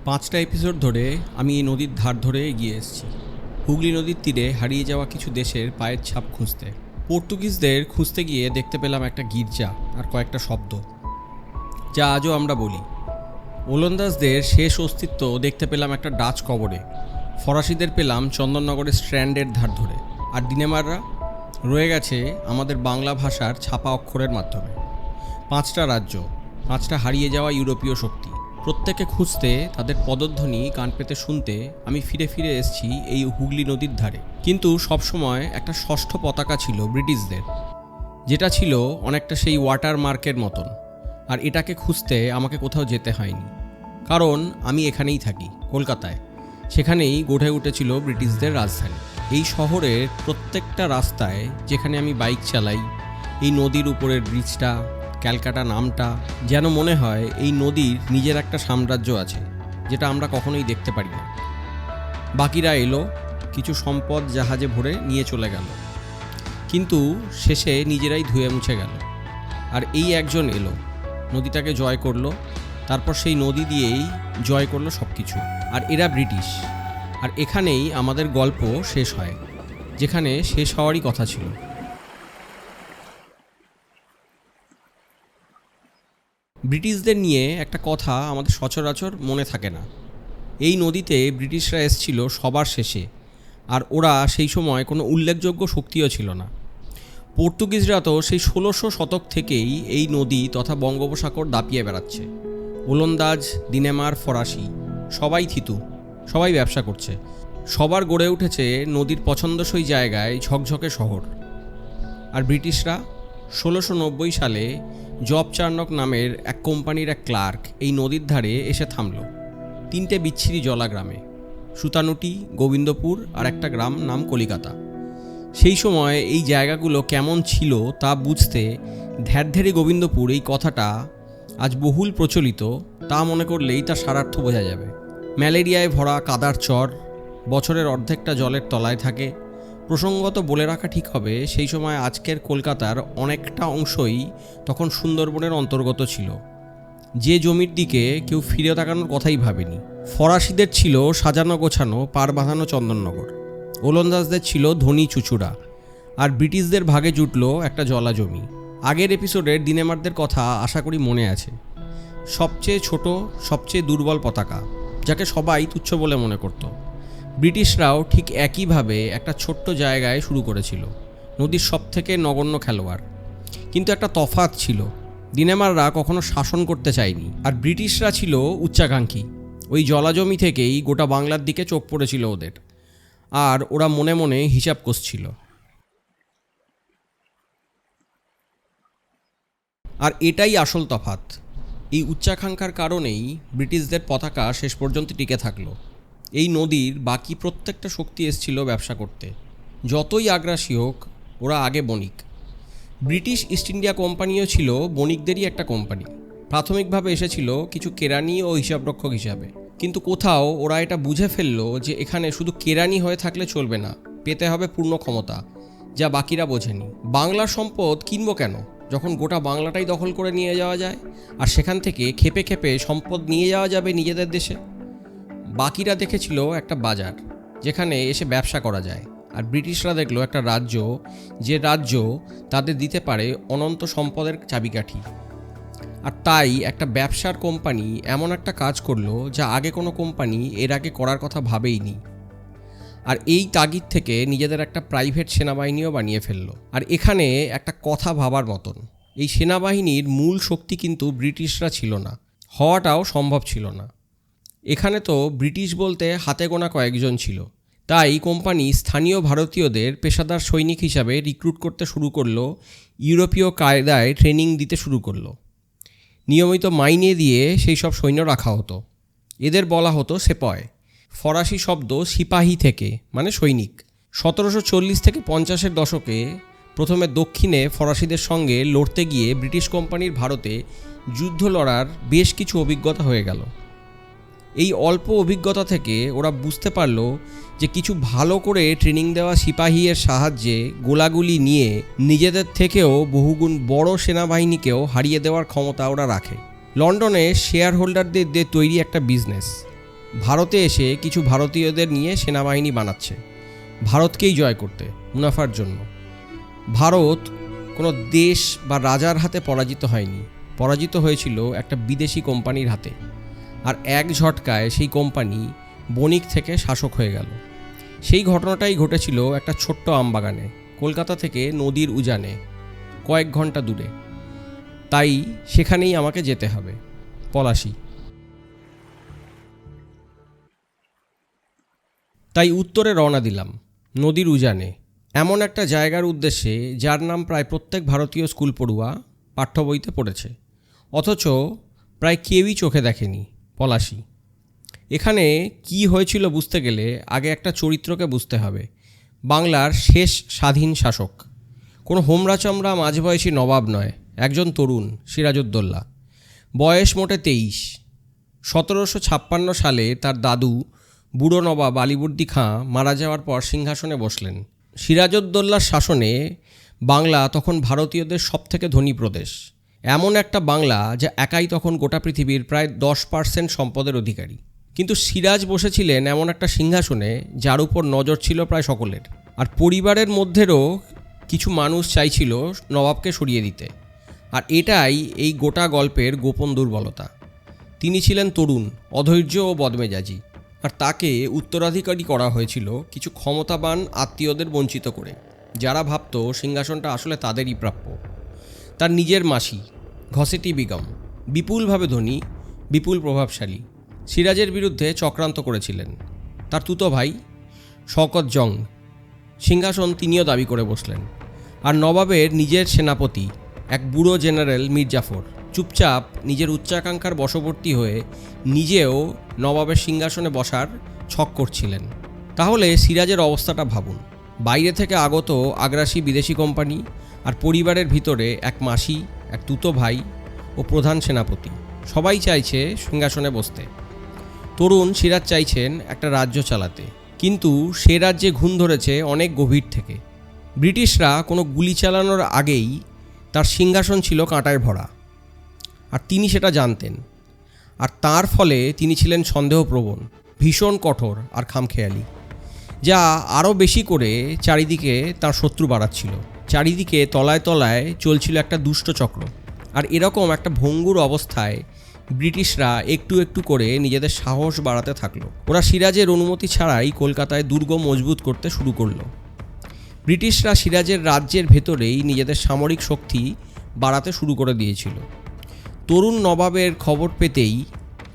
5টা এপিসোড ধরে আমি এই নদীর ধার ধরে এগিয়ে এসেছি, হুগলি নদীর তীরে হারিয়ে যাওয়া কিছু দেশের পায়ের ছাপ খুঁজতে। পর্তুগিজদের খুঁজতে গিয়ে দেখতে পেলাম একটা গির্জা আর কয়েকটা শব্দ, যা আজও আমরা বলি। ওলন্দাজদের শেষ অস্তিত্ব দেখতে পেলাম একটা ডাচ কবরে, ফরাসিদের পেলাম চন্দননগরের স্ট্র্যান্ডের ধার ধরে, আর ডিনেমাররা রয়ে গেছে আমাদের বাংলা ভাষার ছাপা অক্ষরের মাধ্যমে। 5টা রাজ্য, 5টা হারিয়ে যাওয়া ইউরোপীয় শক্তি, প্রত্যেকে খুঁজতে, তাদের পদধ্বনি কান পেতে শুনতে আমি ফিরে ফিরে এসেছি এই হুগলি নদীর ধারে। কিন্তু সবসময় একটা ষষ্ঠ পতাকা ছিল ব্রিটিশদের, যেটা ছিল অনেকটা সেই ওয়াটার মার্কের মতন। আর এটাকে খুঁজতে আমাকে কোথাও যেতে হয়নি, কারণ আমি এখানেই থাকি, কলকাতায়। সেখানেই গড়ে উঠেছিল ব্রিটিশদের রাজধানী। এই শহরের প্রত্যেকটা রাস্তায় যেখানে আমি বাইক চালাই, এই নদীর উপরের ব্রিজটা, ক্যালকাটা নামটা, যেন মনে হয় এই নদীর নিজের একটা সাম্রাজ্য আছে, যেটা আমরা কখনোই দেখতে পারি না। বাকিরা এলো, কিছু সম্পদ জাহাজে ভরে নিয়ে চলে গেল, কিন্তু শেষে নিজেরাই ধুয়ে মুছে গেল। আর এই একজন এলো, নদীটাকে জয় করলো, তারপর সেই নদী দিয়েই জয় করলো সব কিছু। আর এরা ব্রিটিশ। আর এখানেই আমাদের গল্প শেষ হয়, যেখানে শেষ হওয়ারই কথা ছিল। ব্রিটিশদের নিয়ে একটা কথা আমাদের সচরাচর মনে থাকে না। এই নদীতে ব্রিটিশরা এসেছিল সবার শেষে, আর ওরা সেই সময় কোনো উল্লেখযোগ্য শক্তিও ছিল না। পর্তুগিজরা তো সেই 1600 শতক থেকেই এই নদী তথা বঙ্গোপসাগর দাপিয়ে বেড়াচ্ছে। ওলন্দাজ, ডিনেমার, ফরাসি সবাই থিতু, সবাই ব্যবসা করছে, সবার গড়ে উঠেছে নদীর পছন্দসই জায়গায় ঝকঝকে শহর। আর ব্রিটিশরা 1690 সালে জব চার্নক নামের এক কোম্পানির এক ক্লার্ক এই নদীর ধারে এসে থামল, 3টে বিচ্ছিরি জলা গ্রামে, সুতানুটি, গোবিন্দপুর আর একটা গ্রাম নাম কলিকাতা। সেই সময় এই জায়গাগুলো কেমন ছিল তা বুঝতে ধ্যারধেরি গোবিন্দপুর এই কথাটা আজ বহুল প্রচলিত তা মনে করলেই তার সারার্থ বোঝা যাবে। ম্যালেরিয়ায় ভরা কাদার চর, বছরের অর্ধেকটা জলের তলায় থাকে। প্রসঙ্গত বলে রাখা ঠিক হবে, সেই সময় আজকের কলকাতার অনেকটা অংশই তখন সুন্দরবনের অন্তর্গত ছিল, যে জমির দিকে কেউ ফিরে তাকানোর কথাই ভাবেনি। ফরাসিদের ছিল সাজানো গোছানো পার বাঁধানো চন্দননগর, ওলন্দাজদের ছিল ধনী চুচুড়া, আর ব্রিটিশদের ভাগে জুটল একটা জলা জমি। আগের এপিসোডের ডিনেমারদের কথা আশা করি মনে আছে। সবচেয়ে ছোট, সবচেয়ে দুর্বল পতাকা, যাকে সবাই তুচ্ছ বলে মনে করত। ব্রিটিশরাও ঠিক একইভাবে একটা ছোট্ট জায়গায় শুরু করেছিল, নদীর সবথেকে নগণ্য খেলোয়াড়। কিন্তু একটা তফাৎ ছিল, ডিনেমাররা কখনো শাসন করতে চায়নি, আর ব্রিটিশরা ছিল উচ্চাকাঙ্ক্ষী। ওই জলাজমি থেকেই গোটা বাংলার দিকে চোখ পড়েছিল ওদের, আর ওরা মনে মনে হিসাব কষছিল। আর এটাই আসল তফাৎ। এই উচ্চাকাঙ্ক্ষার কারণেই ব্রিটিশদের পতাকা শেষ পর্যন্ত টিকে থাকলো। এই নদীর বাকি প্রত্যেকটা শক্তি এসেছিল ব্যবসা করতে, যতই আগ্রাসী হোক, ওরা আগে বণিক। ব্রিটিশ ইস্ট ইন্ডিয়া কোম্পানিও ছিল বণিকদেরই একটা কোম্পানি। প্রাথমিকভাবে এসেছিল কিছু কেরানি ও হিসাবরক্ষক হিসাবে, কিন্তু কোথাও ওরা এটা বুঝে ফেললো যে এখানে শুধু কেরানি হয়ে থাকলে চলবে না, পেতে হবে পূর্ণ ক্ষমতা, যা বাকিরা বোঝেনি। বাংলার সম্পদ কিনবো কেন, যখন গোটা বাংলাটাই দখল করে নিয়ে যাওয়া যায়, আর সেখান থেকে খেপে খেপে সম্পদ নিয়ে যাওয়া যাবে নিজেদের দেশে। বাকিরা দেখেছিল একটা বাজার, যেখানে এসে ব্যবসা করা যায়, আর ব্রিটিশরা দেখলো একটা রাজ্য, যে রাজ্য তাদের দিতে পারে অনন্ত সম্পদের চাবিকাঠি। আর তাই একটা ব্যবসার কোম্পানি এমন একটা কাজ করলো যা আগে কোনো কোম্পানি এর আগে করার কথা ভাবেইনি। আর এই তাগিদ থেকে নিজেদের একটা প্রাইভেট সেনাবাহিনীও বানিয়ে ফেললো। আর এখানে একটা কথা ভাবার মতন, এই সেনাবাহিনীর মূল শক্তি কিন্তু ব্রিটিশরা ছিল না, হওয়াটাও সম্ভব ছিল না। এখানে তো ব্রিটিশ বলতে হাতে গোনা কয়েকজন ছিল। তাই কোম্পানি স্থানীয় ভারতীয়দের পেশাদার সৈনিক হিসাবে রিক্রুট করতে শুরু করলো, ইউরোপীয় কায়দায় ট্রেনিং দিতে শুরু করলো। নিয়মিত মাইনে দিয়ে সেই সব সৈন্য রাখা হতো। এদের বলা হতো সেপয়, ফরাসি শব্দ সিপাহী থেকে, মানে সৈনিক। 1740 থেকে 50-এর দশকে প্রথমে দক্ষিণে ফরাসিদের সঙ্গে লড়তে গিয়ে ব্রিটিশ কোম্পানির ভারতে যুদ্ধ লড়ার বেশ কিছু অভিজ্ঞতা হয়ে গেল। এই অল্প অভিজ্ঞতা থেকে ওরা বুঝতে পারল যে কিছু ভালো করে ট্রেনিং দেওয়া সিপাহীর সাহায্যে গোলাগুলি নিয়ে নিজেদের থেকেও বহুগুণ বড় সেনাবাহিনীকেও হারিয়ে দেওয়ার ক্ষমতা ওরা রাখে। লন্ডনে শেয়ার হোল্ডারদের দিয়ে তৈরি একটা বিজনেস, ভারতে এসে কিছু ভারতীয়দের নিয়ে সেনাবাহিনী বানাচ্ছে ভারতকেই জয় করতে, মুনাফার জন্য। ভারত কোনো দেশ বা রাজার হাতে পরাজিত হয়নি, পরাজিত হয়েছিল একটা বিদেশি কোম্পানির হাতে। আর এক ঝটকায় সেই কোম্পানি বণিক থেকে শাসক হয়ে গেল। সেই ঘটনাটাই ঘটেছিল একটা ছোট্ট আমবাগানে, কলকাতা থেকে নদীর উজানে কয়েক ঘন্টা দূরে। তাই সেখানেই আমাকে যেতে হবে, পলাশী। তাই উত্তরে রওনা দিলাম, নদীর উজানে, এমন একটা জায়গার উদ্দেশ্যে যার নাম প্রায় প্রত্যেক ভারতীয় স্কুল পড়ুয়া পাঠ্য বইতে পড়েছে, অথচ প্রায় কেউই চোখে দেখেনি, পলাশী। এখানে কি হয়েছিল বুঝতে গেলে আগে একটা চরিত্রকে বুঝতে হবে, বাংলার শেষ স্বাধীন শাসক। কোনো হোমরা চমড়া মাঝবয়সী নবাব নয়, একজন তরুণ, সিরাজউদ্দৌলা। বয়স মোটে 23। 1756 সালে তার দাদু বুড়ো নবাব আলীবর্দী খাঁ মারা যাওয়ার পর সিংহাসনে বসলেন। সিরাজউদ্দৌলার শাসনে বাংলা তখন ভারতীয়দের সবথেকে ধনী প্রদেশ, এমন একটা বাংলা যা একাই তখন গোটা পৃথিবীর প্রায় 10% সম্পদের অধিকারী। কিন্তু সিরাজ বসেছিলেন এমন একটা সিংহাসনে যার উপর নজর ছিল প্রায় সকলের। আর পরিবারের মধ্যেরও কিছু মানুষ চাইছিল নবাবকে সরিয়ে দিতে। আর এটাই এই গোটা গল্পের গোপন দুর্বলতা। তিনি ছিলেন তরুণ, অধৈর্য ও বদমেজাজি। আর তাকে উত্তরাধিকারী করা হয়েছিল কিছু ক্ষমতাবান আত্মীয়দের বঞ্চিত করে, যারা ভাবত সিংহাসনটা আসলে তাদেরই প্রাপ্য। তার নিজের মাসি ঘসেটি বেগম বিপুলভাবে ধনী, বিপুল প্রভাবশালী, সিরাজের বিরুদ্ধে চক্রান্ত করেছিলেন। তার তুতো ভাই শওকত জং সিংহাসন তিনিও দাবি করে বসলেন। আর নবাবের নিজের সেনাপতি এক বুড়ো জেনারেল মীর জাফর চুপচাপ নিজের উচ্চাকাঙ্ক্ষার বশবর্তী হয়ে নিজেও নবাবের সিংহাসনে বসার ছক করছিলেন। তাহলে সিরাজের অবস্থাটা ভাবুন, বাইরে থেকে আগত আগ্রাসী বিদেশি কোম্পানি, আর পরিবারের ভিতরে এক মাসি, এক তুতো ভাই ও প্রধান সেনাপতি, সবাই চাইছে সিংহাসনে বসতে। তরুণ সিরাজ চাইছেন একটা রাজ্য চালাতে, কিন্তু সে রাজ্যে ঘুণ ধরেছে অনেক গভীর থেকে। ব্রিটিশরা কোনো গুলি চালানোর আগেই তার সিংহাসন ছিল কাঁটায় ভরা, আর তিনি সেটা জানতেন। আর তার ফলে তিনি ছিলেন সন্দেহপ্রবণ, ভীষণ কঠোর আর খামখেয়ালি, যা আরও বেশি করে চারিদিকে তার শত্রু বাড়াচ্ছিল। চারিদিকে তলায় তলায় চলছিল একটা দুষ্ট চক্র। আর এরকম একটা ভঙ্গুর অবস্থায় ব্রিটিশরা একটু একটু করে নিজেদের সাহস বাড়াতে থাকলো। ওরা সিরাজের অনুমতি ছাড়াই কলকাতায় দুর্গ মজবুত করতে শুরু করলো। ব্রিটিশরা সিরাজের রাজ্যের ভেতরেই নিজেদের সামরিক শক্তি বাড়াতে শুরু করে দিয়েছিল। তরুণ নবাবের খবর পেতেই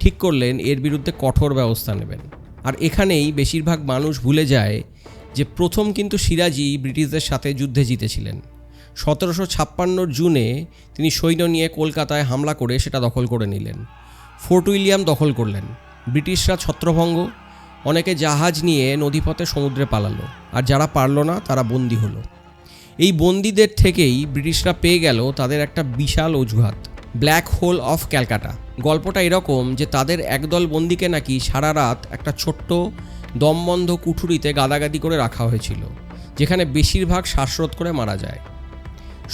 ঠিক করলেন এর বিরুদ্ধে কঠোর ব্যবস্থা নেবেন। আর এখানেই বেশিরভাগ মানুষ ভুলে যায় যে প্রথম কিন্তু সিরাজই ব্রিটিশদের সাথে যুদ্ধে জিতেছিলেন। 1756 জুনে তিনি সৈন্য নিয়ে কলকাতায় হামলা করে সেটা দখল করে নিলেন। ফোর্ট উইলিয়াম দখল করলেন। ব্রিটিশরা ছত্রভঙ্গ, অনেকে জাহাজ নিয়ে নদীপথে সমুদ্রে পালালো, আর যারা পারল না তারা বন্দী হলো। এই বন্দীদের থেকেই ব্রিটিশরা পেয়ে গেল তাদের একটা বিশাল অজুহাত, ব্ল্যাক হোল অফ ক্যালকাটা। গল্পটা এরকম যে তাদের একদল বন্দীকে নাকি সারা রাত একটা ছোট্ট দমবন্ধ কুঠুরিতে গাদাগাদি করে রাখা হয়েছিল, যেখানে বেশিরভাগ শ্বাসরোধ করে মারা যায়।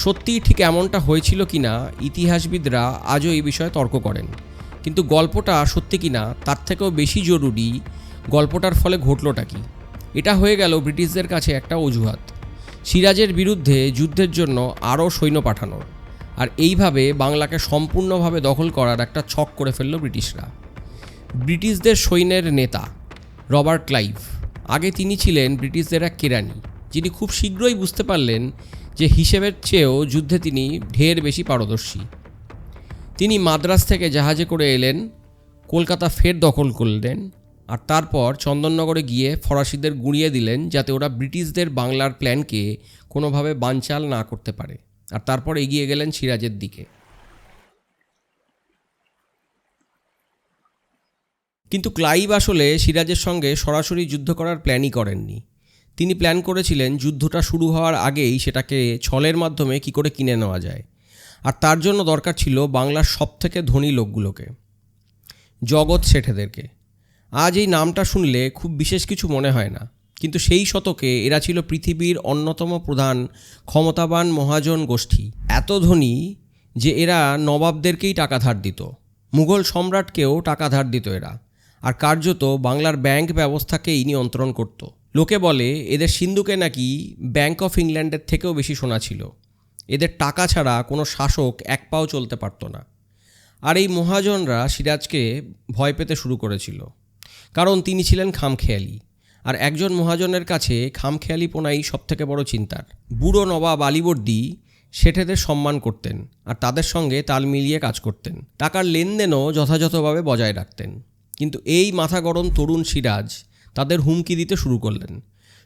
সত্যিই ঠিক এমনটা হয়েছিল কিনা ইতিহাসবিদরা আজও এই বিষয়ে তর্ক করেন, কিন্তু গল্পটা সত্যি কিনা তার থেকেও বেশি জরুরি গল্পটার ফলে ঘটলটা কি। এটা হয়ে গেল ব্রিটিশদের কাছে একটা অজুহাত, সিরাজের বিরুদ্ধে যুদ্ধের জন্য আরও সৈন্য পাঠানোর। আর এইভাবে বাংলাকে সম্পূর্ণভাবে দখল করার একটা ছক করে ফেলল ব্রিটিশরা। ব্রিটিশদের সৈন্যের নেতা রবার্ট ক্লাইভ, আগে তিনি ছিলেন ব্রিটিশদের এক কেরানি, যিনি খুব শীঘ্রই বুঝতে পারলেন যে হিসেবের চেয়েও যুদ্ধে তিনি ঢের বেশি পারদর্শী। তিনি মাদ্রাজ থেকে জাহাজে করে এলেন, কলকাতা ফের দখল করলেন, আর তারপর চন্দননগরে গিয়ে ফরাসিদের গুঁড়িয়ে দিলেন যাতে ওরা ব্রিটিশদের বাংলার প্ল্যানকে কোনোভাবে বানচাল না করতে পারে। আর তারপর এগিয়ে গেলেন সিরাজের দিকে। কিন্তু ক্লাইভ আসলে সিরাজের সঙ্গে সরাসরি যুদ্ধ করার প্ল্যানই করেননি। তিনি প্ল্যান করেছিলেন যুদ্ধটা শুরু হওয়ার আগেই সেটাকে ছলের মাধ্যমে কি করে কিনে নেওয়া যায়। আর তার জন্য দরকার ছিল বাংলার সবথেকে ধনী লোকগুলোকে, জগৎ শেঠেদেরকে। আজ এই নামটা শুনলে খুব বিশেষ কিছু মনে হয় না, কিন্তু সেই শতকে এরা ছিল পৃথিবীর অন্যতম প্রধান ক্ষমতাবান মহাজন গোষ্ঠী। এত ধনী যে এরা নবাবদেরকেই টাকা ধার দিত, মুঘল সম্রাটকেও টাকা ধার দিত এরা। আর কার্যত বাংলার ব্যাংক ব্যবস্থাকেই নিয়ন্ত্রণ করত। লোকে বলে এদের সিন্ধুকে নাকি ব্যাংক অফ ইংল্যান্ডের থেকেও বেশি সোনা ছিল। এদের টাকা ছাড়া কোনো শাসক এক পাও চলতে পারত না। আর এই মহাজনরা সিরাজকে ভয় পেতে শুরু করেছিল, কারণ তিনি ছিলেন খামখেয়ালি। আর একজন মহাজনের কাছে খামখেয়ালিপনাই সবথেকে বড় চিন্তার। বুড়ো নবাব আলীবর্দী শেঠেদের সম্মান করতেন আর তাদের সঙ্গে তাল মিলিয়ে কাজ করতেন। টাকার লেনদেনও যথাযথভাবে বজায় রাখতেন। কিন্তু এই মাথা গরম তরুণ সিরাজ তাদের হুমকি দিতে শুরু করলেন।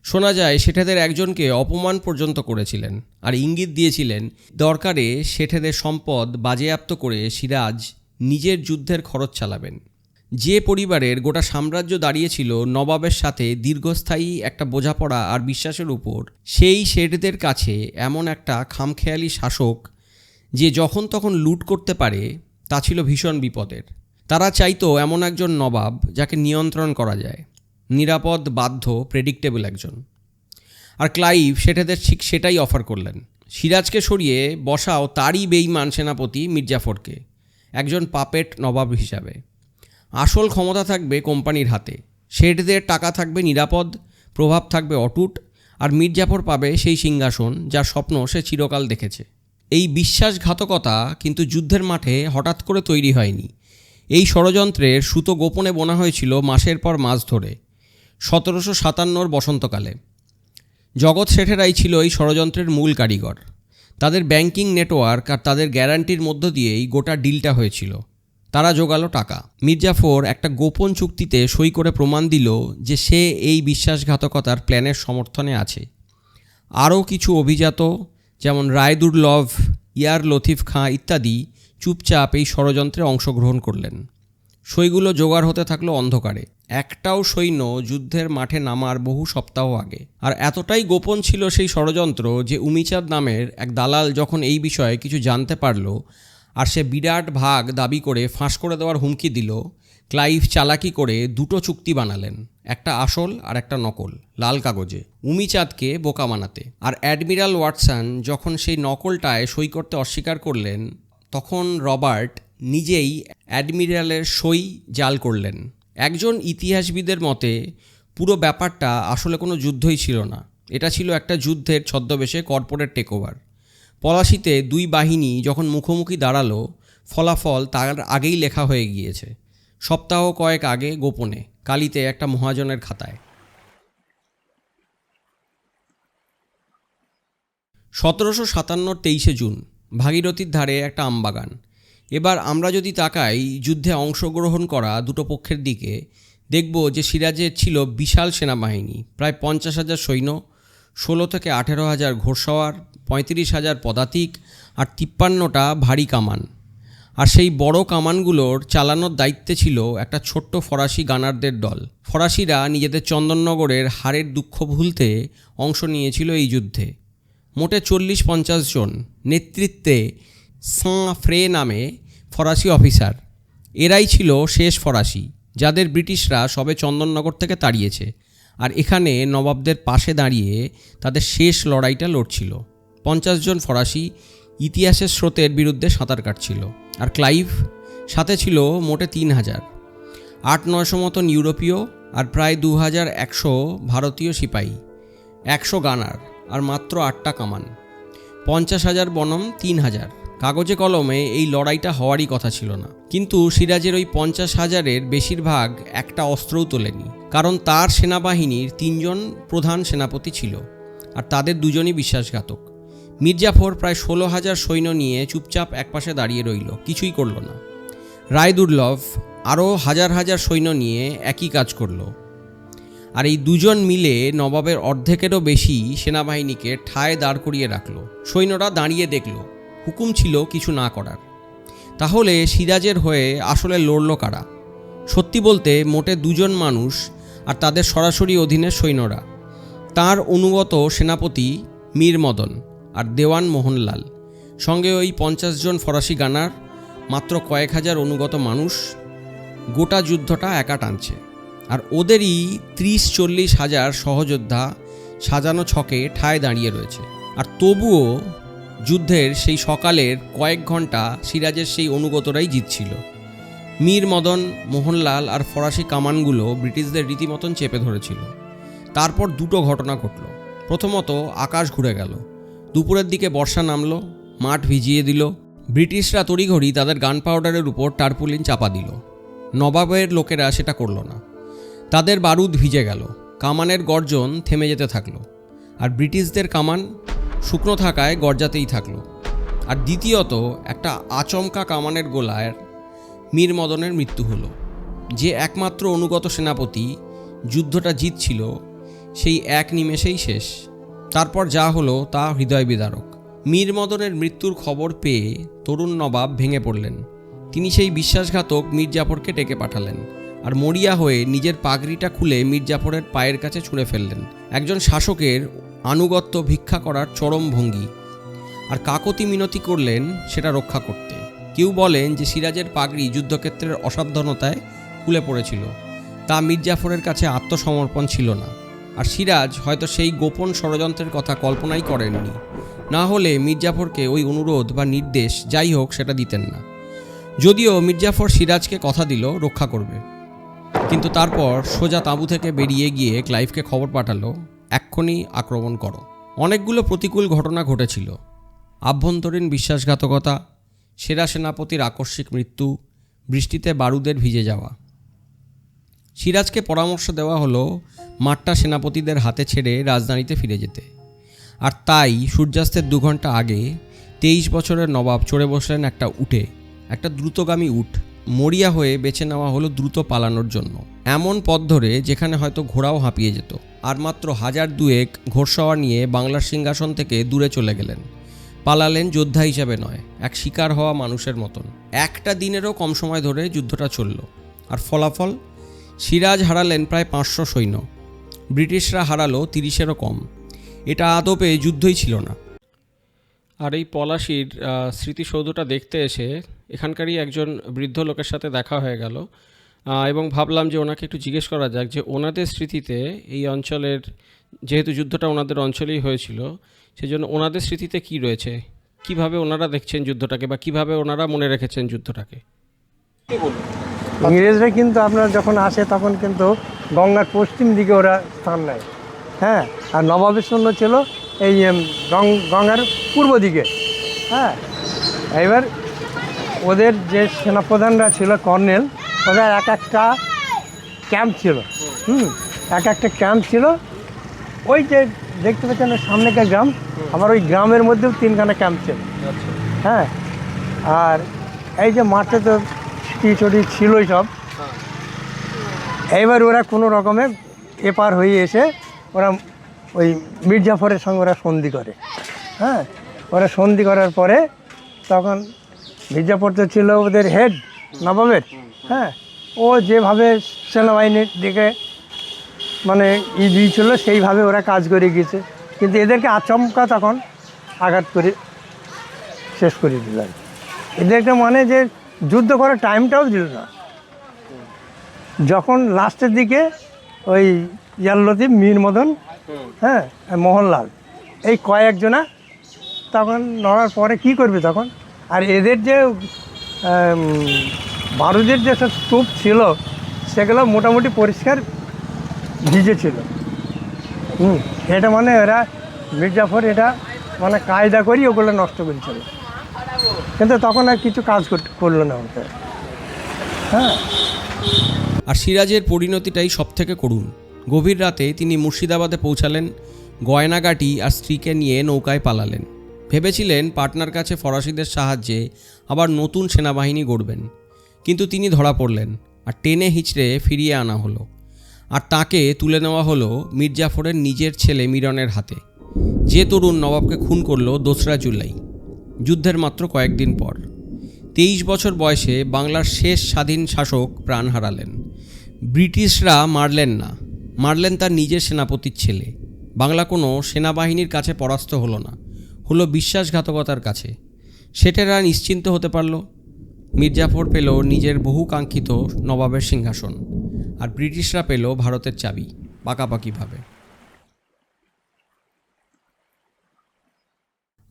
শোনা যায় শেঠেদের একজনকে অপমান পর্যন্ত করেছিলেন আর ইঙ্গিত দিয়েছিলেন দরকারে শেঠেদের সম্পদ বাজেয়াপ্ত করে সিরাজ নিজের যুদ্ধের খরচ চালাবেন। যে পরিবারের গোটা সাম্রাজ্য দাঁড়িয়েছিল নবাবের সাথে দীর্ঘস্থায়ী একটা বোঝাপড়া আর বিশ্বাসের উপর, সেই শেঠদের কাছে এমন একটা খামখেয়ালি শাসক যে যখন তখন লুট করতে পারে, তা ছিল ভীষণ বিপদের। তারা চাইতো এমন একজন নবাব যাকে নিয়ন্ত্রণ করা যায়, নিরাপদ, বাধ্য, প্রেডিক্টেবল একজন। আর ক্লাইভ শেঠেদের ঠিক সেটাই অফার করলেন। সিরাজকে সরিয়ে বসাও তারই বেইমান সেনাপতি মির্জাফরকে, একজন পাপেট নবাব হিসাবে। আসল ক্ষমতা থাকবে কোম্পানির হাতে, শেঠদের টাকা থাকবে নিরাপদ, প্রভাব থাকবে অটুট, আর মির্জাফর পাবে সেই সিংহাসন যার স্বপ্ন সে চিরকাল দেখেছে। এই বিশ্বাসঘাতকতা কিন্তু যুদ্ধের মাঠে হঠাৎ করে তৈরি হয়নি। এই ষড়যন্ত্রের সুতো গোপনে বোনা হয়েছিল মাসের পর মাস ধরে। 1757 বসন্তকালে জগৎ শেঠেরাই ছিল এই ষড়যন্ত্রের মূল কারিগর। তাদের ব্যাংকিং নেটওয়ার্ক আর তাদের গ্যারান্টির মধ্য দিয়েই গোটা ডিলটা হয়েছিল। তারা জোগালো টাকা। মির্জাফর একটা গোপন চুক্তিতে সই করে প্রমাণ দিল যে সে এই বিশ্বাসঘাতকতার প্ল্যানের সমর্থনে আছে। আরও কিছু অভিজাত যেমন রায়দুর্লভ, ইয়ার লতিফ খাঁ ইত্যাদি চুপচাপ এই ষড়যন্ত্রে অংশগ্রহণ করলেন। সইগুলো জোগাড় হতে থাকলো অন্ধকারে। একটাও সৈন্য যুদ্ধের মাঠে নামার বহু সপ্তাহ আগে। আর এতটাই গোপন ছিল সেই ষড়যন্ত্র যে উমিচাঁদ নামের এক দালাল যখন এই বিষয়ে কিছু জানতে পারল আর সে বিরাট ভাগ দাবি করে ফাঁস করে দেওয়ার হুমকি দিল, ক্লাইভ চালাকি করে দুটো চুক্তি বানালেন, একটা আসল আর একটা নকল, লাল কাগজে, উমিচাঁদকে বোকা বানাতে। আর অ্যাডমিরাল ওয়াটসন যখন সেই নকলটায় সই করতে অস্বীকার করলেন, তখন রবার্ট নিজেই অ্যাডমিরালের সই জাল করলেন। একজন ইতিহাসবিদের মতে পুরো ব্যাপারটা আসলে কোনো যুদ্ধই ছিল না, এটা ছিল একটা যুদ্ধের ছদ্মবেশে কর্পোরেট টেকওভার। পলাশিতে দুই বাহিনী যখন মুখোমুখি দাঁড়ালো, ফলাফল তার আগেই লেখা হয়ে গিয়েছে, সপ্তাহ কয়েক আগে গোপনে কালিতে একটা মহাজনের খাতায়। 1757 23 জুন, ভাগীরথীর ধারে একটা আমবাগান। এবার আমরা যদি তাকাই যুদ্ধে অংশগ্রহণ করা দুটো পক্ষের দিকে, দেখব যে সিরাজের ছিল বিশাল সেনাবাহিনী, প্রায় 50,000 সৈন্য, 16 থেকে 18,000 ঘোড়সওয়ার, 35,000 পদাতিক আর 53টা ভারী কামান। আর সেই বড় কামানগুলোর চালানোর দায়িত্বে ছিল একটা ছোট্ট ফরাসি গানারদের দল। ফরাসিরা নিজেদের চন্দননগরের হারের দুঃখ ভুলতে অংশ নিয়েছিল এই যুদ্ধে। মোটে 40-50 জন, নেতৃত্বে সাঁ ফ্রে নামে ফরাসি অফিসার। এরাই ছিল শেষ ফরাসি যাদের ব্রিটিশরা সবে চন্দননগর থেকে তাড়িয়েছে, আর এখানে নবাবদের পাশে দাঁড়িয়ে তাদের শেষ লড়াইটা লড়ছিল। 50 জন ফরাসি ইতিহাসের স্রোতের বিরুদ্ধে সাঁতার কাটছিল। আর ক্লাইভ সাথে ছিল মোটে 3,000, 800-900 মতন ইউরোপীয় আর প্রায় 2,100 ভারতীয় সিপাহী, 100 গানার আর মাত্র 8টা কামান, 50,000 বনাম 3,000। কাগজে কলমে এই লড়াইটা হওয়ারই কথা ছিল না, কিন্তু সিরাজের ওই 50,000-এর বেশিরভাগ একটা অস্ত্রও তোলেনি, কারণ তার সেনাবাহিনীর 3 জন প্রধান সেনাপতি ছিল আর তাদের 2 জনই বিশ্বাসঘাতক। মির্জাফর প্রায় 16,000 সৈন্য নিয়ে চুপচাপ একপাশে দাঁড়িয়ে রইল, কিছুই করল না। রায়দুর্লভ আরও হাজার হাজার সৈন্য নিয়ে একই কাজ করল। আর এই 2 জন মিলে নবাবের অর্ধেকেরও বেশি সেনাবাহিনীকে ঠায় দাঁড় করিয়ে রাখল। সৈন্যরা দাঁড়িয়ে দেখল, হুকুম ছিল কিছু না করার। তাহলে সিরাজের হয়ে আসলে লড়ল কারা? সত্যি বলতে মোটে 2 জন মানুষ, আর তাদের সরাসরি অধীনের সৈন্যরা, তার অনুগত সেনাপতি মীর মদন আর দেওয়ান মোহনলাল, সঙ্গে ওই 50 জন ফরাসি গানার, মাত্র কয়েক হাজার অনুগত মানুষ। গোটা যুদ্ধটা একা টানছে, আর ওদেরই 30-40 হাজার সহযোদ্ধা সাজানো ছকে ঠায় দাঁড়িয়ে রয়েছে। আর তবুও যুদ্ধের সেই সকালের কয়েক ঘন্টা সিরাজের সেই অনুগতরাই জিতছিল। মীর মদন, মোহনলাল আর ফরাসি কামানগুলো ব্রিটিশদের রীতিমতন চেপে ধরেছিল। তারপর দুটো ঘটনা ঘটল। প্রথমত, আকাশ ঘুরে গেল। দুপুরের দিকে বর্ষা নামলো, মাঠ ভিজিয়ে দিল। ব্রিটিশরা তড়িঘড়ি তাদের গান পাউডারের উপর টারপুলিন চাপা দিল। নবাবের লোকেরা সেটা করল না। তাদের বারুদ ভিজে গেল, কামানের গর্জন থেমে যেতে থাকলো, আর ব্রিটিশদের কামান শুকনো থাকায় গর্জাতেই থাকলো। আর দ্বিতীয়ত, একটা আচমকা কামানের গোলায় মীর মদনের মৃত্যু হলো। যে একমাত্র অনুগত সেনাপতি যুদ্ধটা জিতছিল, সেই এক নিমেষেই শেষ। তারপর যা হলো তা হৃদয় বিদারক। মীর মদনের মৃত্যুর খবর পেয়ে তরুণ নবাব ভেঙে পড়লেন। তিনি সেই বিশ্বাসঘাতক মীর জাফরকে ডেকে পাঠালেন, আর মরিয়া হয়ে নিজের পাগড়িটা খুলে মীর জাফরের পায়ের কাছে ছুঁড়ে ফেললেন। একজন শাসকের আনুগত্য ভিক্ষা করার চরম ভঙ্গি। আর কাকতি মিনতি করলেন সেটা রক্ষা করতে। কেউ বলেন যে সিরাজের পাগড়ি যুদ্ধক্ষেত্রের অসাবধানতায় খুলে পড়েছিল, তা মীর জাফরের কাছে আত্মসমর্পণ ছিল না। আর সিরাজ হয়তো সেই গোপন ষড়যন্ত্রের কথা কল্পনাই করেননি, না হলে মীর জাফরকে ওই অনুরোধ বা নির্দেশ যাই হোক সেটা দিতেন না। যদিও মীর জাফর সিরাজকে কথা দিল রক্ষা করবে, কিন্তু তারপর সোজা তাঁবু থেকে বেরিয়ে গিয়ে ক্লাইভকে খবর পাঠালো, এক্ষুনি আক্রমণ করো। অনেকগুলো প্রতিকূল ঘটনা ঘটেছিল। আভ্যন্তরীণ বিশ্বাসঘাতকতা, সেরা সেনাপতির আকস্মিক মৃত্যু, বৃষ্টিতে বারুদের ভিজে যাওয়া। সিরাজকে পরামর্শ দেওয়া হলো মাঠটা সেনাপতিদের হাতে ছেড়ে রাজধানীতে ফিরে যেতে। আর তাই সূর্যাস্তের 2 ঘন্টা আগে 23 বছরের নবাব চড়ে বসলেন একটা উটে, একটা দ্রুতগামী উট। মরিয়া হয়ে বেছে নেওয়া হলো দ্রুত পালানোর জন্য, এমন পথ ধরে যেখানে হয়তো ঘোড়াও হাঁপিয়ে যেত। আর মাত্র 1002 ঘোড়সওয়ার নিয়ে বাংলার সিংহাসন থেকে দূরে চলে গেলেন। পালালেন যোদ্ধা হিসাবে নয়, এক শিকার হওয়া মানুষের মতন। একটা দিনেরও কম সময় ধরে যুদ্ধটা চলল। আর ফলাফল, সিরাজ হারালেন প্রায় 500 সৈন্য, ব্রিটিশরা হারালো 30-এরও কম। এটা আদপে যুদ্ধই ছিল না। আর এই পলাশির স্মৃতিসৌধটা দেখতে এসে এখানকারই একজন বৃদ্ধ লোকের সাথে দেখা হয়ে গেল, এবং ভাবলাম যে ওনাকে একটু জিজ্ঞেস করা যাক যে ওনাদের স্মৃতিতে এই অঞ্চলের, যেহেতু যুদ্ধটা ওনাদের অঞ্চলেই হয়েছিল, সেজন্য ওনাদের স্মৃতিতে কি রয়েছে, কিভাবে ওনারা দেখছেন যুদ্ধটাকে, বা কিভাবে ওনারা মনে রেখেছেন যুদ্ধটাকে। ইংরেজরা কিন্তু আপনার যখন আসে তখন কিন্তু গঙ্গার পশ্চিম দিকে ওরা স্থান নেয়, হ্যাঁ। আর নবাবের সৈন্য ছিল এই গঙ্গার পূর্ব দিকে, হ্যাঁ। এবার ওদের যে সেনাপ্রধানরা ছিল কর্নেল, ওদের এক একটা ক্যাম্প ছিল, এক একটা ক্যাম্প ছিল। ওই যে দেখতে পাচ্ছেন সামনেকার গ্রাম, আবার ওই গ্রামের মধ্যেও 3খানা ক্যাম্প ছিল, হ্যাঁ। আর এই যে মাঠে তো টিচড়ি ছিলই সব। এইবার ওরা কোনো রকমে এপার হয়ে এসে ওরা ওই মীর জাফরের সঙ্গে ওরা সন্ধি করে, হ্যাঁ। ওরা সন্ধি করার পরে তখন মীর জাফর তো ছিল ওদের হেড নবাবের, হ্যাঁ। ও যেভাবে সেনাবাহিনীর দিকে মানে দিয়েছিল সেইভাবে ওরা কাজ করে গিয়েছে, কিন্তু এদেরকে আচমকা তখন আঘাত করে শেষ করে দিল। এদেরকে মানে যে যুদ্ধ করার টাইমটাও দিল না। যখন লাস্টের দিকে ওই ইয়াল্লতিফ, মীর মদন, হ্যাঁ, মোহনলাল, এই কয়েকজনা তখন লড়ার পরে কি করবে তখন। আর এদের যে বারুদের যেসব স্তূপ ছিল সেগুলো মোটামুটি পরিষ্কার ভিজে ছিল। এটা মানে এরা মীর জাফর এটা মানে কায়দা করি ওগুলো নষ্ট করেছিল, কিন্তু তখন আর কিছু কাজ করলো না ওটা, হ্যাঁ। আর সিরাজের পরিণতিটাই সবথেকে করুণ। গভীর রাতে তিনি মুর্শিদাবাদে পৌঁছালেন, গয়নাগাটি আর স্ত্রীকে নিয়ে নৌকায় পালালেন। ভেবেছিলেন পাটনার কাছে ফরাসিদের সাহায্যে আবার নতুন সেনাবাহিনী গড়বেন, কিন্তু তিনি ধরা পড়লেন আর টেনে হিচড়ে ফিরিয়ে আনা হলো। আর তাকে তুলে নেওয়া হলো মীর জাফরের নিজের ছেলে মিরনের হাতে, যে তরুণ নবাবকে খুন করলো 2রা জুলাই, যুদ্ধের মাত্র কয়েকদিন পর। 23 বছর বয়সে বাংলার শেষ স্বাধীন শাসক প্রাণ হারালেন। ব্রিটিশরা মারলেন না, মারলেন তার নিজের সেনাপতির ছেলে। বাংলা কোনো সেনাবাহিনীর কাছে পরাস্ত হলো না, হলো বিশ্বাসঘাতকতার কাছে। সেটেরা নিশ্চিন্ত হতে পারল। মীর জাফর পেল নিজের বহু কাঙ্ক্ষিত নবাবের সিংহাসন, আর ব্রিটিশরা পেল ভারতের চাবি, পাকাপাকিভাবে।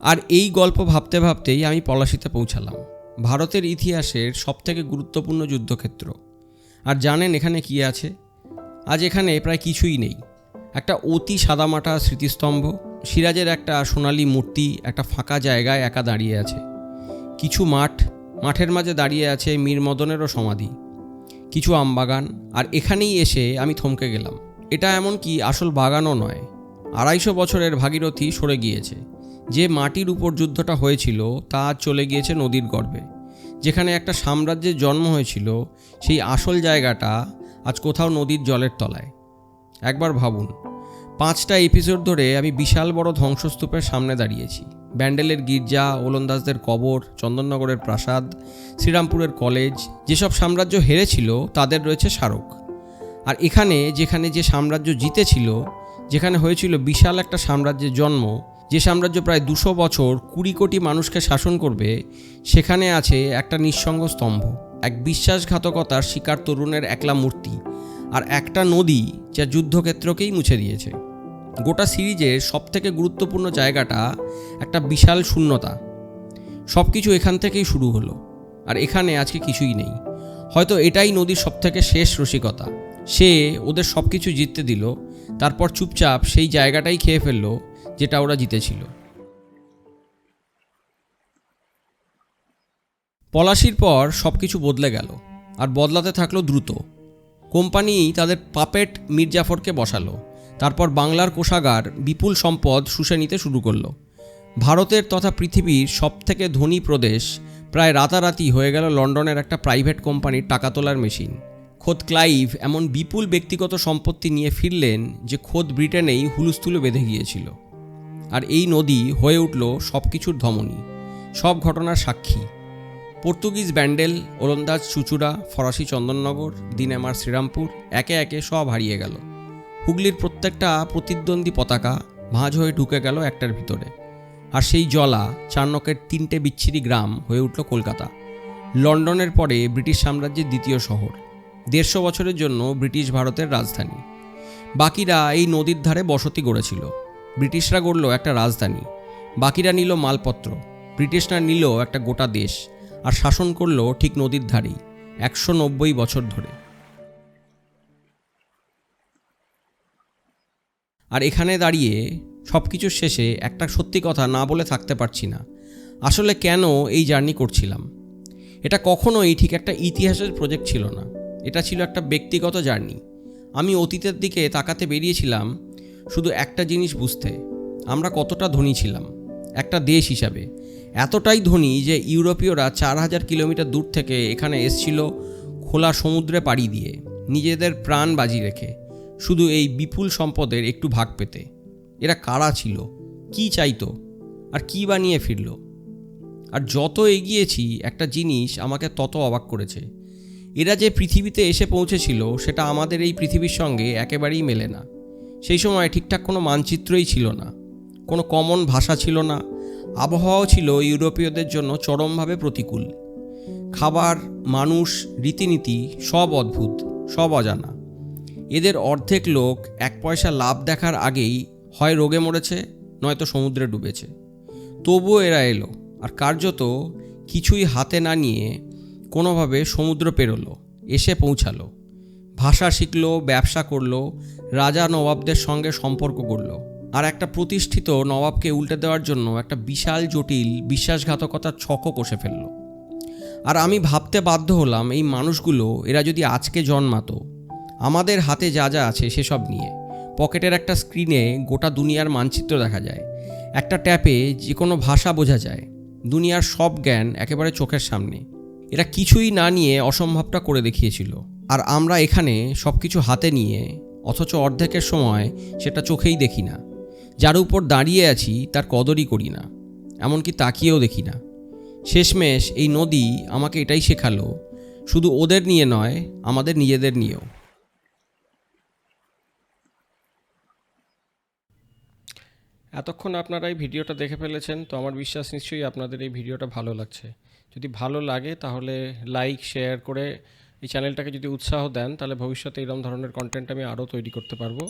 আর এই গল্প ভাবতে ভাবতেই আমি পলাশিতে পৌঁছালাম। ভারতের ইতিহাসের সবথেকে গুরুত্বপূর্ণ যুদ্ধক্ষেত্র। আর জানেন এখানে কী আছে? আজ এখানে প্রায় কিছুই নেই। একটা অতি সাদামাটা স্মৃতিস্তম্ভ, সিরাজের একটা সোনালী মূর্তি একটা ফাঁকা জায়গায় একা দাঁড়িয়ে আছে। কিছু মাঠের মাঝে দাঁড়িয়ে আছে মীর মদনেরও সমাধি, কিছু আমবাগান। আর এখানেই এসে আমি থমকে গেলাম। এটা এমন কি আসল বাগানও নয়, 250 বছরের ভাগীরথী সরে গিয়েছে। যে মাটির উপর যুদ্ধটা হয়েছিল তা আজ চলে গিয়েছে নদীর গর্ভে। যেখানে একটা সাম্রাজ্যের জন্ম হয়েছিল সেই আসল জায়গাটা আজ কোথাও নদীর জলের তলায়। একবার ভাবুন, 5টা এপিসোড ধরে আমি বিশাল বড় ধ্বংসস্তূপের সামনে দাঁড়িয়েছি। ব্যান্ডেলের গির্জা, ওলন্দাজদের কবর, চন্দননগরের প্রাসাদ, শ্রীরামপুরের কলেজ। যেসব সাম্রাজ্য হেরেছিল তাদের রয়েছে স্মারক। আর এখানে যেখানে যে সাম্রাজ্য জিতেছিল, যেখানে হয়েছিল বিশাল একটা সাম্রাজ্যের জন্ম, যে সাম্রাজ্য প্রায় 200 বছর 20 কোটি মানুষকে শাসন করবে, সেখানে আছে একটা নিঃসঙ্গ স্তম্ভ, এক বিশ্বাসঘাতকতার শিকার তরুণের একলা মূর্তি, আর একটা নদী যা যুদ্ধক্ষেত্রকেই মুছে দিয়েছে। গোটা সিরিজের সবথেকে গুরুত্বপূর্ণ জায়গাটা একটা বিশাল শূন্যতা। সব কিছু এখান থেকেই শুরু হলো, আর এখানে আজকে কিছুই নেই। হয়তো এটাই নদীর সবথেকে শেষ রসিকতা। সে ওদের সব কিছু জিততে দিল, তারপর চুপচাপ সেই জায়গাটাই খেয়ে ফেললো যেটা ওরা জিতেছিল। পলাশির পর সব কিছু বদলে গেল, আর বদলাতে থাকলো দ্রুত। কোম্পানি তাদের পাপেট মীর জাফরকে বসালো। তারপর বাংলার কোষাগার বিপুল সম্পদ শুষে নিতে শুরু করলো। ভারতের তথা পৃথিবীর সবথেকে ধনী প্রদেশ প্রায় রাতারাতি হয়ে গেল লন্ডনের একটা প্রাইভেট কোম্পানির টাকা তোলার মেশিন। খোদ ক্লাইভ এমন বিপুল ব্যক্তিগত সম্পত্তি নিয়ে ফিরলেন যে খোদ ব্রিটেনেই হুলস্থুলে বেঁধে গিয়েছিল। আর এই নদী হয়ে উঠল সব কিছুর ধমনী, সব ঘটনার সাক্ষী। পর্তুগিজ ব্যান্ডেল, ওলন্দাজ চুচুড়া, ফরাসি চন্দননগর, দিনেমার শ্রীরামপুর, একে একে সব হারিয়ে গেল। হুগলির প্রত্যেকটা প্রতিদ্বন্দ্বী পতাকা ভাঁজ হয়ে ঢুকে গেল একটার ভিতরে। আর সেই জলা চাণক্যের 3টে বিচ্ছিরি গ্রাম হয়ে উঠল কলকাতা, লন্ডনের পরে ব্রিটিশ সাম্রাজ্যের দ্বিতীয় শহর, 150 বছরের জন্য ব্রিটিশ ভারতের রাজধানী। বাকিরা এই নদীর ধারে বসতি গড়েছিল। ব্রিটিশরা গড়ল একটা রাজধানী, বাকিরা নিল মালপত্র। ব্রিটিশরা নিল একটা গোটা দেশ, আর শাসন করলো ঠিক নদীর ধারেই 190 বছর ধরে। আর এখানে দাঁড়িয়ে সব কিছুর শেষে একটা সত্যি কথা না বলে থাকতে পারছি না। আসলে কেন এই জার্নি করছিলাম? এটা কখনোই ঠিক একটা ইতিহাসের প্রজেক্ট ছিল না, এটা ছিল একটা ব্যক্তিগত জার্নি। আমি অতীতের দিকে তাকাতে বেরিয়েছিলাম শুধু একটা জিনিস বুঝতে, আমরা কতটা ধনী ছিলাম একটা দেশ হিসাবে। এতটাই ধনী যে ইউরোপীয়রা 4000 কিলোমিটার দূর থেকে এখানে এসছিল খোলা সমুদ্রে পাড়ি দিয়ে, নিজেদের প্রাণ বাজি রেখে, শুধু এই বিপুল সম্পদের একটু ভাগ পেতে। এরা কারা ছিল, কি চাইতো, আর কি বানিয়ে ফিরল? আর যত এগিয়েছি একটা জিনিস আমাকে তত অবাক করেছে। এরা যে পৃথিবীতে এসে পৌঁছেছিল সেটা আমাদের এই পৃথিবীর সঙ্গে একেবারেই মেলে না। সেই সময় ঠিকঠাক কোনো মানচিত্রই ছিল না, কোনো কমন ভাষা ছিল না, আবহাওয়াও ছিল ইউরোপীয়দের জন্য চরমভাবে প্রতিকূল। খাবার, মানুষ, রীতিনীতি সব অদ্ভুত, সব অজানা। এদের অর্ধেক লোক 1 পয়সা লাভ দেখার আগেই হয় রোগে মরেছে, নয়তো সমুদ্রে ডুবেছে। তবুও এরা এলো, আর কার্যত কিছুই হাতে না নিয়ে কোনোভাবে সমুদ্র পেরোলো, এসে পৌঁছালো। ভাষা শিখলো, ব্যবসা করলো, রাজা নবাবদের সঙ্গে সম্পর্ক করলো, আর একটা প্রতিষ্ঠিত নবাবকে উল্টে দেওয়ার জন্য একটা বিশাল জটিল বিশ্বাসঘাতকতার ছকও কষে ফেললো। আর আমি ভাবতে বাধ্য হলাম, এই মানুষগুলো এরা যদি আজকে জন্মাতো, আমাদের হাতে যা যা আছে সেসব নিয়ে, পকেটের একটা স্ক্রিনে গোটা দুনিয়ার মানচিত্র দেখা যায়, একটা ট্যাপে যে কোনো ভাষা বোঝা যায়, দুনিয়ার সব জ্ঞান একেবারে চোখের সামনে। এরা কিছুই না নিয়ে অসম্ভবটা করে দেখিয়েছিল। আর আমরা এখানে সব কিছু হাতে নিয়ে, অথচ অর্ধেকের সময় সেটা চোখেই দেখি না। যার উপর দাঁড়িয়ে আছি তার কদরই করি না, এমনকি তাকিয়েও দেখি না। শেষমেশ এই নদী আমাকে এটাই শেখালো, শুধু ওদের নিয়ে নয়, আমাদের নিজেদের নিয়েও। এতক্ষণ আপনারা এই ভিডিওটা দেখে ফেলেছেন, তো আমার বিশ্বাস নিশ্চয়ই আপনাদের এই ভিডিওটা ভালো লাগছে। যদি ভালো লাগে তাহলে লাইক, শেয়ার করে এই চ্যানেলটাকে যদি উৎসাহ দেন, তাহলে ভবিষ্যতে এরকম ধরনের কন্টেন্ট আমি আরও তৈরি করতে পারবো।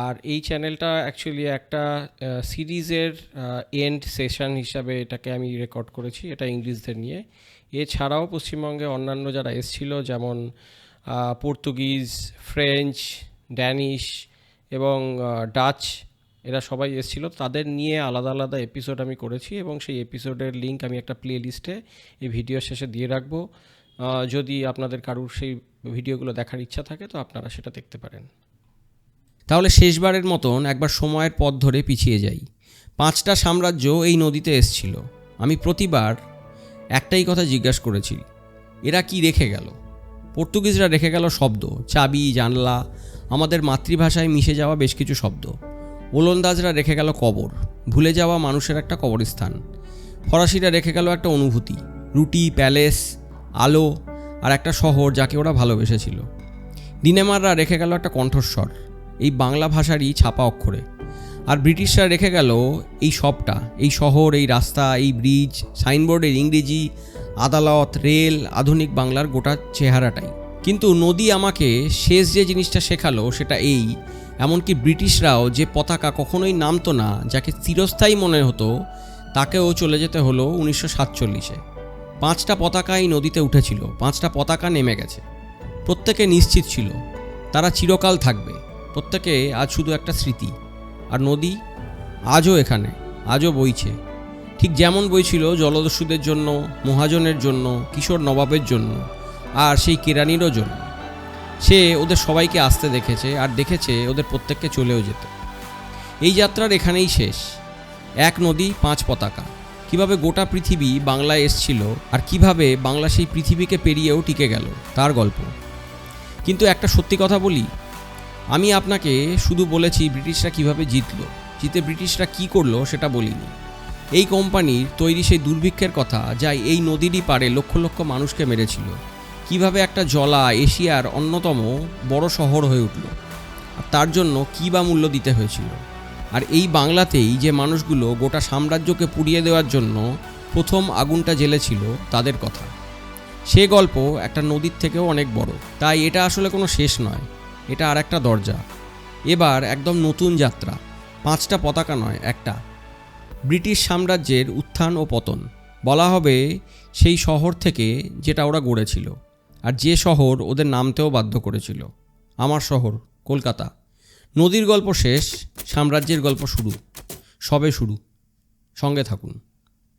আর এই চ্যানেলটা অ্যাকচুয়ালি একটা সিরিজের এন্ড সেশন হিসাবে এটাকে আমি রেকর্ড করেছি, এটা ইংলিশদের নিয়ে। এছাড়াও পশ্চিমবঙ্গে অন্যান্য যারা এসেছিল যেমন পর্তুগিজ, ফ্রেঞ্চ, ড্যানিশ এবং ডাচ, এরা সবাই এসেছিল। তাদের নিয়ে আলাদা আলাদা এপিসোড আমি করেছি এবং সেই এপিসোডের লিঙ্ক আমি একটা প্লে লিস্টে এই ভিডিও শেষে দিয়ে রাখবো। যদি আপনাদের কারুর সেই ভিডিওগুলো দেখার ইচ্ছা থাকে তো আপনারা সেটা দেখতে পারেন। তাহলে শেষবারের মতন একবার সময়ের পথ ধরে পিছিয়ে যাই। 5টা সাম্রাজ্য এই নদীতে এসছিল। আমি প্রতিবার একটাই কথা জিজ্ঞাসা করেছি, এরা কি রেখে গেল? পর্তুগিজরা রেখে গেল শব্দ, চাবি, জানলা, আমাদের মাতৃভাষায় মিশে যাওয়া বেশ কিছু শব্দ। ওলন্দাজরা রেখে গেল কবর, ভুলে যাওয়া মানুষের একটা কবরস্থান। ফরাসিরা রেখে গেল একটা অনুভূতি, রুটি, প্যালেস, আলো আর একটা শহর যাকে ওরা ভালোবেসেছিল। ডিনেমাররা রেখে গেল একটা কণ্ঠস্বর, এই বাংলা ভাষারই ছাপা অক্ষরে। আর ব্রিটিশরা রেখে গেল এই সবটা, এই শহর, এই রাস্তা, এই ব্রিজ, সাইনবোর্ডের ইংরেজি, আদালত, রেল, আধুনিক বাংলার গোটা চেহারাটাই। কিন্তু নদী আমাকে শেষ যে জিনিসটা শেখালো সেটা এই, এমনকি ব্রিটিশরাও যে পতাকা কখনোই নামতো না, যাকে চিরস্থায়ী মনে হতো, তাকেও চলে যেতে হলো 1947-এ। 5টা পতাকা এই নদীতে উঠেছিল, 5টা পতাকা নেমে গেছে। প্রত্যেকে নিশ্চিত ছিল তারা চিরকাল থাকবে, প্রত্যেকে আজ শুধু একটা স্মৃতি। আর নদী আজও এখানে, আজও বইছে, ঠিক যেমন বইছিল জলদস্যুদের জন্য, মহাজনের জন্য, কিশোর নবাবের জন্য, আর সেই কেরানিরও জন্য। সে ওদের সবাইকে আসতে দেখেছে আর দেখেছে ওদের প্রত্যেককে চলেও যেতে। এই যাত্রার এখানেই শেষ। এক নদী, 5 পতাকা, কিভাবে গোটা পৃথিবী বাংলায় এসছিল আর কিভাবে বাংলা সেই পৃথিবীকে পেরিয়েও টিকে গেল, তার গল্প। কিন্তু একটা সত্যি কথা বলি, আমি আপনাকে শুধু বলেছি ব্রিটিশরা কিভাবে জিতে ব্রিটিশরা কি করলো সেটা বলিনি। এই কোম্পানির তৈরি সেই দুর্ভিক্ষের কথা, যা এই নদীরই পারে লক্ষ লক্ষ মানুষকে মেরেছিল, কিভাবে একটা জলা এশিয়ার অন্যতম বড় শহর হয়ে উঠল, আর তার জন্য কী বা মূল্য দিতে হয়েছিল। আর এই বাংলাতেই যে মানুষগুলো গোটা সাম্রাজ্যকে পুড়িয়ে দেওয়ার জন্য প্রথম আগুনটা জ্বেলেছিল, তাদের কথা। সে গল্প একটা নদীর থেকেও অনেক বড়। তাই এটা আসলে কোনো শেষ নয়, এটা আর একটা দরজা। এবার একদম নতুন যাত্রা, 5টা পতাকা নয়, একটা। ব্রিটিশ সাম্রাজ্যের উত্থান ও পতন বলা হবে সেই শহর থেকে যেটা ওরা গড়েছিল, আর যে শহর ওদের নামতেও বাধ্য করেছিল, আমার শহর কলকাতা। নদীর গল্প শেষ, সাম্রাজ্যের গল্প শুরু, সবে শুরু। সঙ্গে থাকুন।